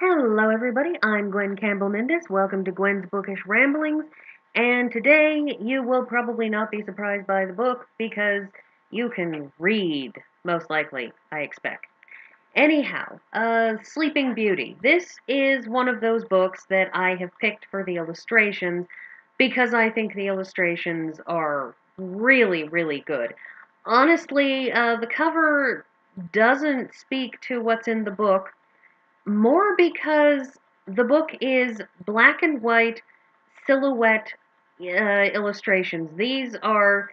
Hello, everybody. I'm Gwen Campbell-Mindes. Welcome to Gwen's Bookish Ramblings. And today you will probably not be surprised by the book because you can read, most likely, I expect. Anyhow, Sleeping Beauty. This is one of those books that I have picked for the illustrations because I think the illustrations are really, really good. Honestly, the cover doesn't speak to what's in the book more because the book is black and white silhouette illustrations. These are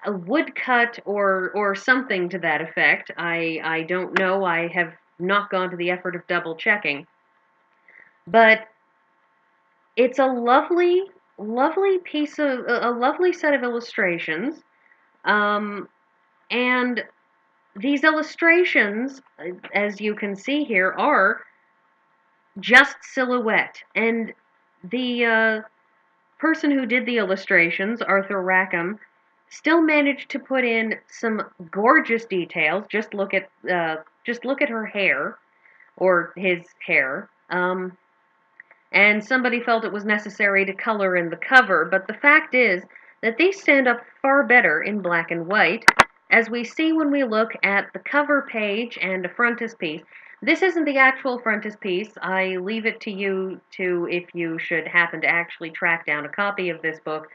a woodcut or something to that effect. I don't know. I have not gone to the effort of double checking, but it's a lovely piece of a lovely set of illustrations. Um, and these illustrations, as you can see here, are just silhouette. And the person who did the illustrations, Arthur Rackham, still managed to put in some gorgeous details. Just look at her hair or his hair. And somebody felt it was necessary to color in the cover, but the fact is that these stand up far better in black and white, as we see when we look at the cover page and a frontispiece. This isn't the actual frontispiece. I leave it to you to, if you should happen to actually track down a copy of this book,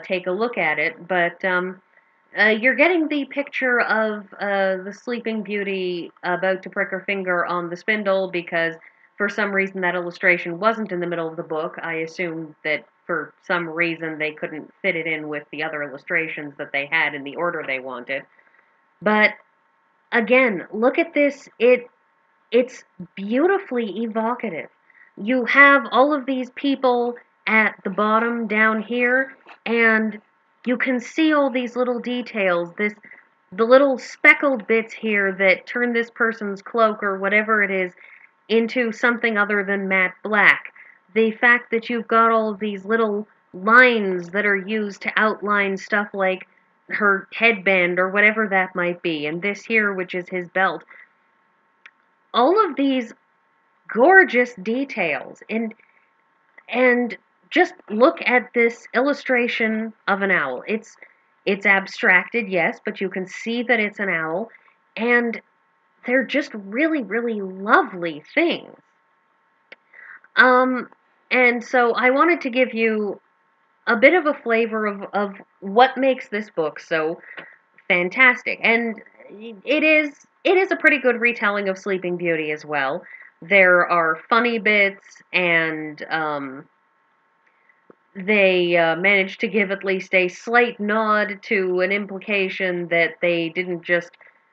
take a look at it. But you're getting the picture of the Sleeping Beauty about to prick her finger on the spindle because for some reason that illustration wasn't in the middle of the book. I assume that for some reason they couldn't fit it in with the other illustrations that they had in the order they wanted. But again, look at this. It's beautifully evocative. You have all of these people at the bottom down here, and you can see all these little details. The little speckled bits here that turn this person's cloak or whatever it is into something other than matte black. The fact that you've got all of these little lines that are used to outline stuff like her headband or whatever that might be, and this here, which is his belt. All of these gorgeous details, and just look at this illustration of an owl. It's abstracted, yes, but you can see that it's an owl, and they're just really lovely things. Um, and so I wanted to give you a bit of a flavor of what makes this book so fantastic. And it is a pretty good retelling of Sleeping Beauty as well. There are funny bits, and they managed to give at least a slight nod to an implication that they didn't just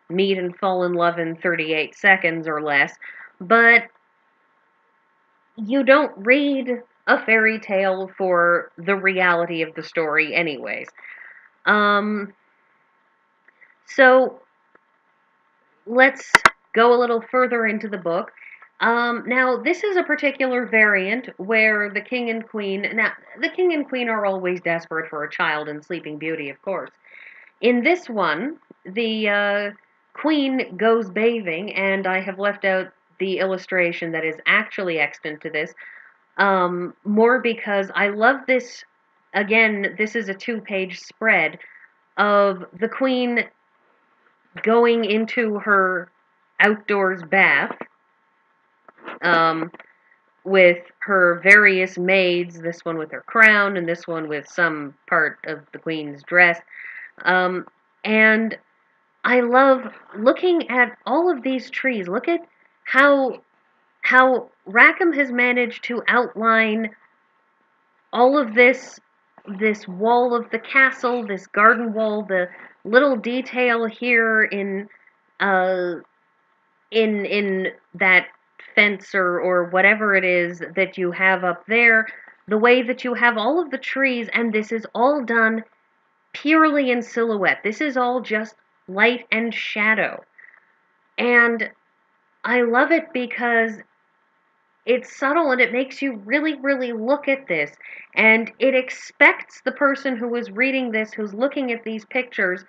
meet and fall in love in 38 seconds or less. But you don't read a fairy tale for the reality of the story, anyways. Um, so let's go a little further into the book. Now, this is a particular variant where the king and queen. Now, the king and queen are always desperate for a child in Sleeping Beauty, of course. In this one, the queen goes bathing, and I have left out the illustration that is actually extant to this, more because I love this. Again, this is a two-page spread of the queen going into her outdoors bath um, with her various maids, this one with her crown, and this one with some part of the queen's dress. Um, and I love looking at all of these trees. Look at how Rackham has managed to outline all of this wall of the castle, this garden wall, the little detail here uh in that fence or whatever it is that you have up there, the way that you have all of the trees, and this is all done purely in silhouette. This is all just light and shadow. And I love it because it's subtle and it makes you really look at this. And it expects the person who is reading this, who's looking at these pictures,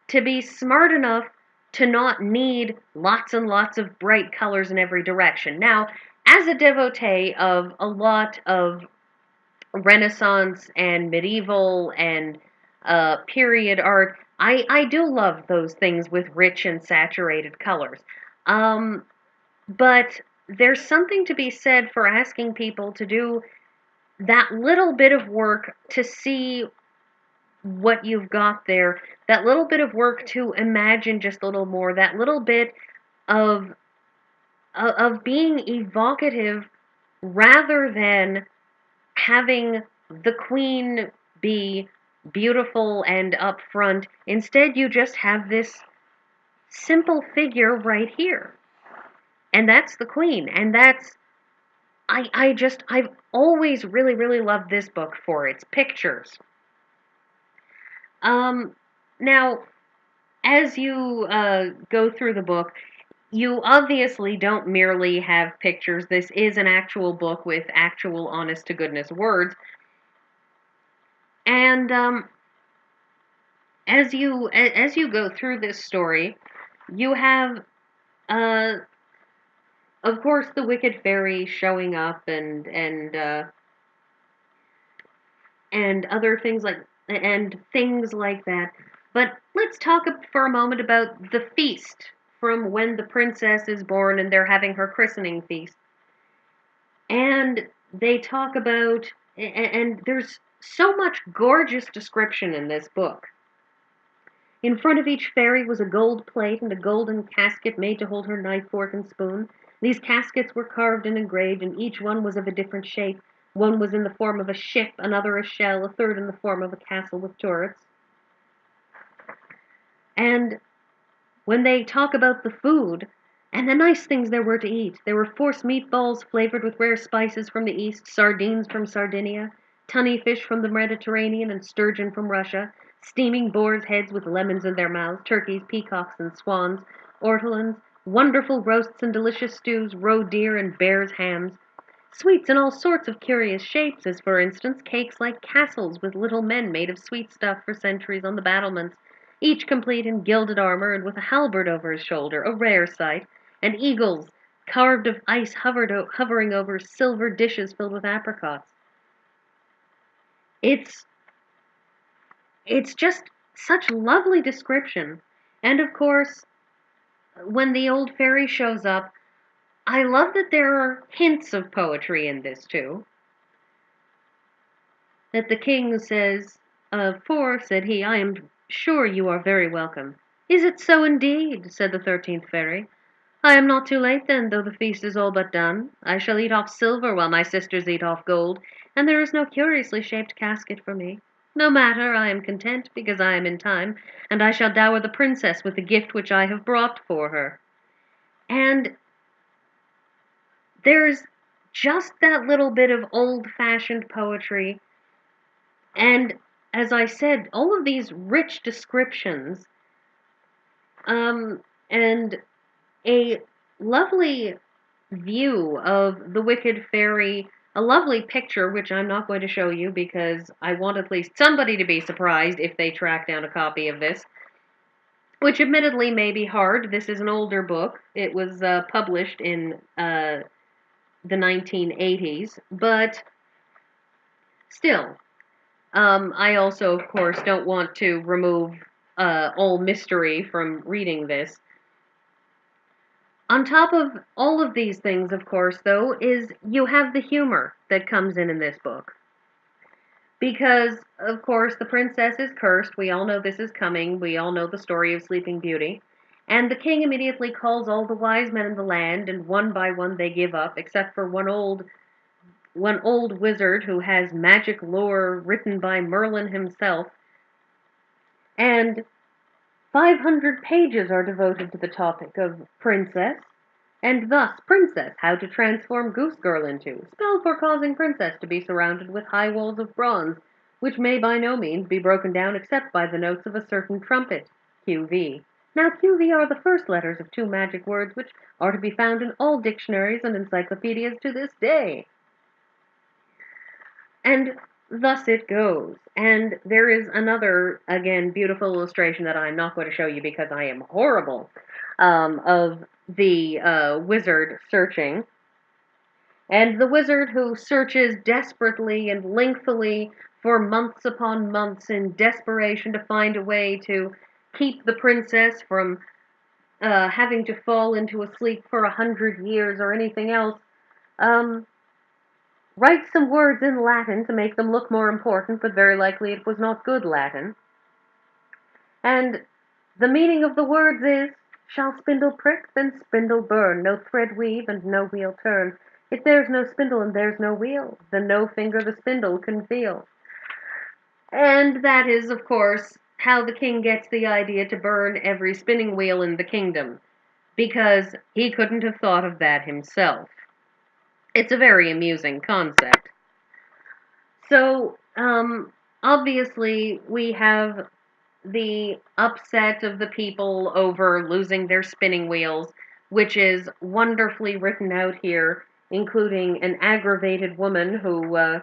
to be smart enough to not need lots and lots of bright colors in every direction. Now, as a devotee of a lot of Renaissance and medieval and period art, I do love those things with rich and saturated colors. Um, but there's something to be said for asking people to do that little bit of work to see what you've got there, that little bit of work to imagine just a little more, that little bit of being evocative rather than having the queen be beautiful and upfront. Instead, you just have this simple figure right here. And that's the queen. And that's I've always really, really loved this book for its pictures. Um Now, as you go through the book, you obviously don't merely have pictures. This is an actual book with actual honest to goodness words. And as you go through this story, you have uh of course the wicked fairy showing up and other things like that. But let's talk for a moment about the feast from when the princess is born and they're having her christening feast. And they talk about and there's so much gorgeous description in this book. In front of each fairy was a gold plate and a golden casket made to hold her knife, fork, and spoon. These caskets were carved and engraved, and each one was of a different shape. One was in the form of a ship, another a shell, a third in the form of a castle with turrets. And when they talk about the food and the nice things there were to eat, there were force meatballs flavored with rare spices from the east, sardines from Sardinia, tunny fish from the Mediterranean, and sturgeon from Russia, steaming boars' heads with lemons in their mouths, turkeys, peacocks, and swans, ortolans, wonderful roasts and delicious stews, roe deer and bears' hams, sweets in all sorts of curious shapes, as for instance cakes like castles with little men made of sweet stuff for sentries on the battlements, each complete in gilded armor and with a halberd over his shoulder, a rare sight, and eagles carved of ice hovering over silver dishes filled with apricots. It's it's just such lovely description. And of course, when the old fairy shows up, I love that there are hints of poetry in this too. That the king says, "For," said he, "I am sure you are very welcome." "Is it so indeed?" said the 13th fairy. "I am not too late then, though the feast is all but done. I shall eat off silver while my sisters eat off gold, and there is no curiously shaped casket for me. No matter, I am content, because I am in time, and I shall dower the princess with the gift which I have brought for her." And there's just that little bit of old-fashioned poetry, and as I said, all of these rich descriptions, and a lovely view of the wicked fairy, a lovely picture, which I'm not going to show you because I want at least somebody to be surprised if they track down a copy of this, which admittedly may be hard. This is an older book. It was published in the 1980s, but still, I also, of course, don't want to remove all mystery from reading this. On top of all of these things, of course, though, is you have the humor that comes in this book. Because, of course, the princess is cursed. We all know this is coming. We all know the story of Sleeping Beauty. And the king immediately calls all the wise men in the land, and one by one they give up, except for one old wizard who has magic lore written by Merlin himself. And 500 pages are devoted to the topic of princess, and thus princess, how to transform Goose Girl into, spell for causing princess to be surrounded with high walls of bronze, which may by no means be broken down except by the notes of a certain trumpet, QV. Now QV are the first letters of two magic words which are to be found in all dictionaries and encyclopedias to this day. And thus it goes. And there is another, again, beautiful illustration that I'm not going to show you because I am horrible, of the wizard searching. And the wizard, who searches desperately and lengthily for months upon months in desperation to find a way to keep the princess from having to fall into a sleep for 100 years or anything else, um, writes some words in Latin to make them look more important, but very likely it was not good Latin. And the meaning of the words is, shall spindle prick, then spindle burn, no thread weave and no wheel turn. If there's no spindle and there's no wheel, then no finger the spindle can feel. And that is, of course, how the king gets the idea to burn every spinning wheel in the kingdom, because he couldn't have thought of that himself. It's a very amusing concept. So, obviously, we have the upset of the people over losing their spinning wheels, which is wonderfully written out here, including an aggravated woman who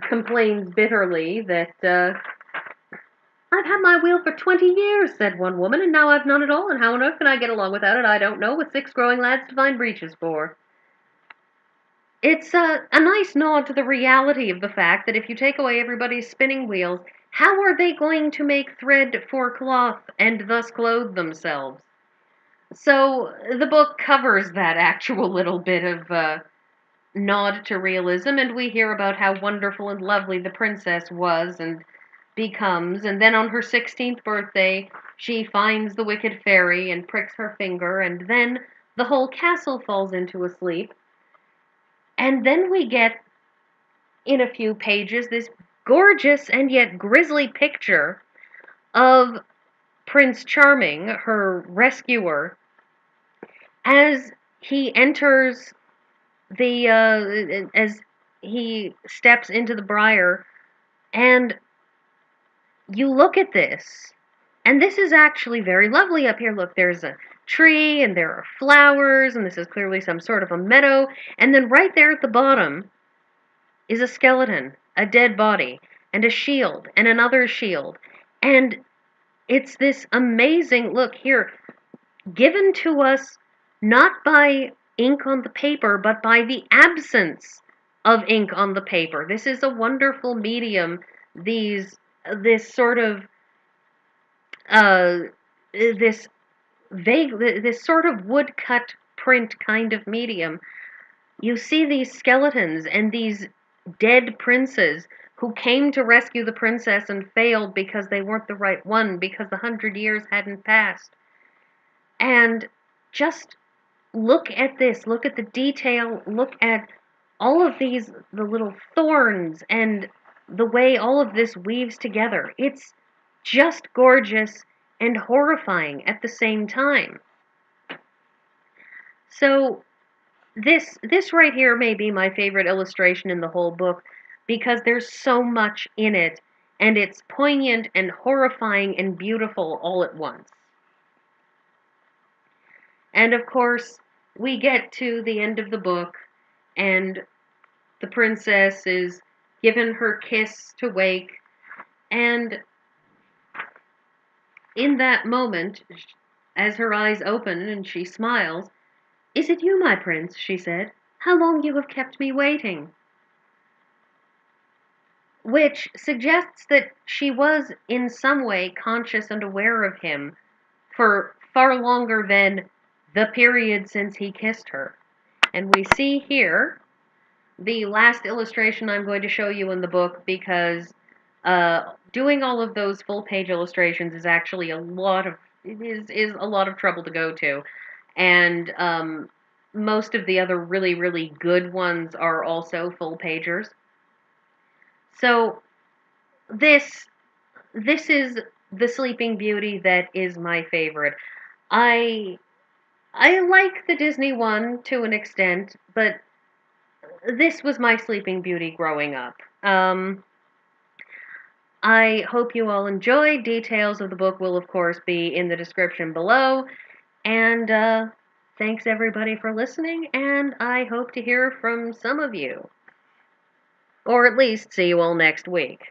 complains bitterly that I've had my wheel for 20 years, said one woman, and now I've none at all, and how on earth can I get along without it, I don't know, with 6 growing lads to find breeches for. It's a nice nod to the reality of the fact that if you take away everybody's spinning wheels, how are they going to make thread for cloth and thus clothe themselves? So the book covers that actual little bit of nod to realism, and we hear about how wonderful and lovely the princess was and becomes, and then on her 16th birthday, she finds the wicked fairy and pricks her finger, and then the whole castle falls into a sleep. And then we get, in a few pages, this gorgeous and yet grisly picture of Prince Charming, her rescuer, as he enters as he steps into the briar, and you look at this, and this is actually very lovely up here. Look, there's a tree, and there are flowers, and this is clearly some sort of a meadow, and then right there at the bottom is a skeleton, a dead body, and a shield, and another shield. And it's this amazing, look here, given to us not by ink on the paper, but by the absence of ink on the paper. This is a wonderful medium, this sort of, uh, this this sort of woodcut print kind of medium. You see these skeletons and these dead princes who came to rescue the princess and failed because they weren't the right one, because the 100 years hadn't passed. And just look at this, look at the detail, look at all of these, the little thorns, and the way all of this weaves together. It's just gorgeous and horrifying at the same time. So this right here may be my favorite illustration in the whole book, because there's so much in it, and it's poignant and horrifying and beautiful all at once. And of course, we get to the end of the book, and the princess is given her kiss to wake, and in that moment, as her eyes open and she smiles, "Is it you, my prince?" she said. "How long you have kept me waiting." Which suggests that she was in some way conscious and aware of him for far longer than the period since he kissed her. And we see here the last illustration I'm going to show you in the book, because doing all of those full page illustrations is actually a lot of trouble to go to, and most of the other really, really good ones are also full pagers. So this is the Sleeping Beauty that is my favorite. I like the Disney one to an extent, but this was my Sleeping Beauty growing up. I hope you all enjoyed. Details of the book will, of course, be in the description below. And thanks, everybody, for listening, and I hope to hear from some of you. Or at least see you all next week.